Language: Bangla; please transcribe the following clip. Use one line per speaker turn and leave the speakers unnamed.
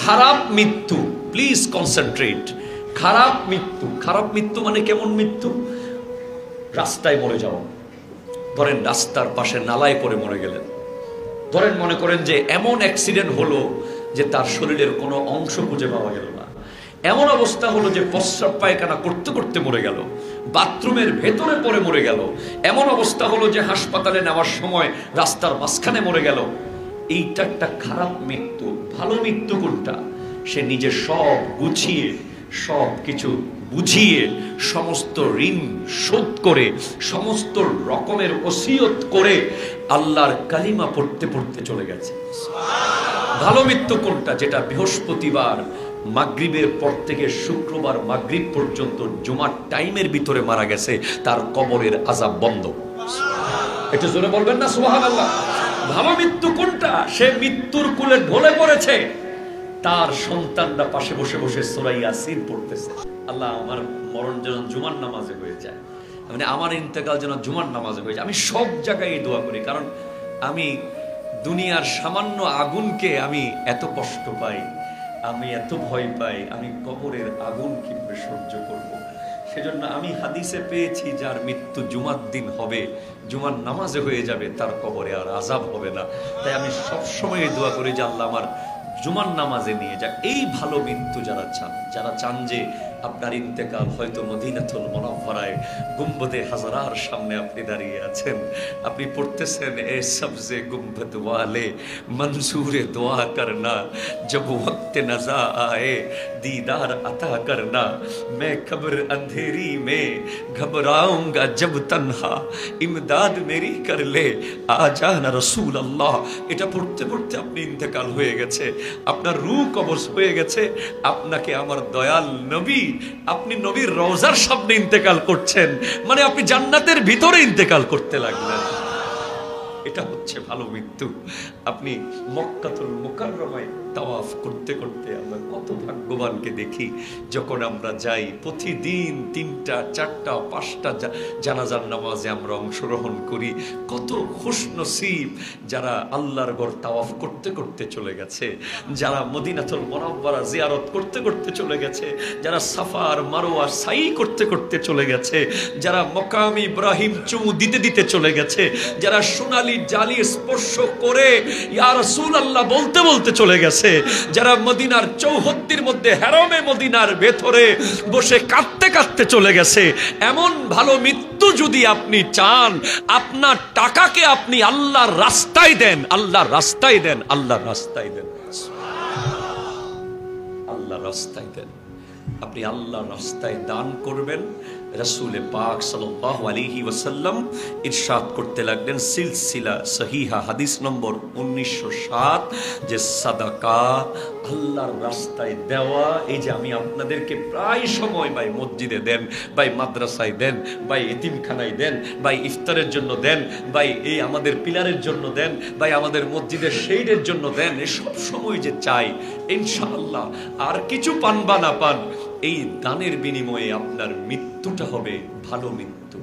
খারাপ মৃত্যু, প্লিজ কনসেন্ট্রেট। খারাপ মৃত্যু, খারাপ মৃত্যু মানে কেমন মৃত্যু? রাস্তায় মরে যাওয়া। ধরেন রাস্তার পাশে নালায় পড়ে মরে গেলেন। ধরেন মনে করেন যে এমন অ্যাক্সিডেন্ট হলো যে তার শরীরের কোনো অংশ খুঁজে পাওয়া গেল না। এমন অবস্থা হলো যে প্রস্রাব পায়খানা করতে করতে মরে গেল, বাথরুমের ভেতরে পড়ে মরে গেল। এমন অবস্থা হলো যে হাসপাতালে নেওয়ার সময় রাস্তার মাঝখানে মরে গেল। এইটা একটা খারাপ মৃত্যু। ভালো মৃত্যু কোনটা? সে নিজে সব গুছিয়ে, সব কিছু বুঝিয়ে, সমস্ত ঋণ শোধ করে, সমস্ত রকমের ওসিয়ত করে আল্লাহর কালিমা পড়তে পড়তে চলে গেছে। ভালো মৃত্যু কোনটা? যেটা বৃহস্পতিবার মাগরিবের পর থেকে শুক্রবার মাগরিব পর্যন্ত জুমার টাইমের ভিতরে মারা গেছে, তার কবরের আযাব বন্ধ। একটু জোরে বলবেন না সুবহানাল্লাহ। ভালো মৃত্যু কোনটা? সে মৃত্যুর কোলে ঢলে পড়েছে, তার সন্তানরা পাশে বসে বসে সূরা ইয়াসিন পড়তেছে। আল্লাহ আমার মরণ যেন জুমার নামাজে হয়ে যায়, মানে আমার ইন্তেকাল যেন জুমার নামাজে হয়ে যায়। আমি সব জায়গায় এই দোয়া করি, কারণ আমি দুনিয়ার সামান্য আগুনকে আমি এত কষ্ট পাই, আমি এত ভয় পাই, আমি কবরের আগুন কিভাবে সহ্য করব। সেজন্য আমি হাদিসে পেয়েছি যার মৃত্যু জুমার দিন হবে, জুমার নামাজে হয়ে যাবে, তার কবরে আর আযাব হবে না। তাই আমি সবসময় দোয়া করি যে আল্লাহ আমার জুমার নামাজে নিয়ে যাক। এই ভালো মৃত্যু যারা চান, যারা চান যে আপনার ইন্তেকাল হয়তো মদিনাতুল মুনাওয়ারায় গুম্বদে হাজারার সামনে আপনি দাঁড়িয়ে আছেন, আপনি পড়তেছেন এ সবজে গুম্বদ ওয়ালে মনসুরে দোয়া করনা, জব ওয়াক্ত নজা আয়ে दीदार अता करना, मैं कब्र अंधेरी में घबराऊंगा जब तन्हा, इमदाद मेरी कर ले आ जाना रसूल अल्लाह। এটা পড়তে পড়তে আপনি ইন্তেকাল হয়ে গেছে, আপনার রূহ কবজ হয়ে গেছে, আপনাকে আমার দয়াল নবী, আপনি নবীর রওজার সামনে ইন্তেকাল করছেন, মানে আপনি জান্নাতের ভিতরে ইন্তেকাল করতে লাগলেন। এটা হচ্ছে ভালো মৃত্যু। আপনি মক্কাতুল মুকাররমায় তাওয়াফ করতে করতে আমরা কত ভাগ্যবানকে দেখি, যখন আমরা যাই প্রতিদিন 3টা 4টা 5টা জানাজার নামাজে আমরা অংশগ্রহণ করি। কত খুশনসিব যারা আল্লাহর ঘর তাওয়াফ করতে করতে চলে গেছে, যারা মদিনাতুল মুনাওয়ারা জিয়ারত করতে করতে চলে গেছে, যারা সাফা আর মারওয়া সাই করতে করতে চলে গেছে, যারা মাকাম ইব্রাহিম চুমু দিতে দিতে চলে গেছে, যারা সোনালী জালি স্পর্শ করে ইয়া রাসূলুল্লাহ বলতে বলতে চলে গেছে, যারা মদিনার চৌহদ্দির মধ্যে হেরমে মদিনার ভেতরে বসে কাঁদতে কাঁদতে চলে গেছে। এমন ভালো মৃত্যু যদি আপনি চান, আপনার টাকাকে আপনি আল্লাহর রাস্তায় দেন, আল্লাহর রাস্তায় দেন, আল্লাহর রাস্তায় দেন, আল্লাহর রাস্তায় দেন। আপনি আল্লাহর রাস্তায় দান করবেন। রাসূল পাক সাল্লাল্লাহু আলাইহি ওয়াসাল্লাম ইরশাদ করতে লাগলেন, সিলসিলা সহিহা হাদিস নম্বর 1907, যে সাদাকা আল্লাহর রাস্তায় দেওয়া। এই যে আমি আপনাদেরকে প্রায় সময় ভাই মসজিদে দেন, ভাই মাদ্রাসায় দেন, ভাই এতিমখানায় দেন, ভাই ইফতারের জন্য দেন, ভাই এই আমাদের পিলারের জন্য দেন, ভাই আমাদের মসজিদের শেডের জন্য দেন, এই সব সময় যে চাই ইনশাআল্লাহ আর কিছু পান বা না পান, এই দানের বিনিময়ে আপনার মৃত্যুটা হবে ভালো মৃত্যু।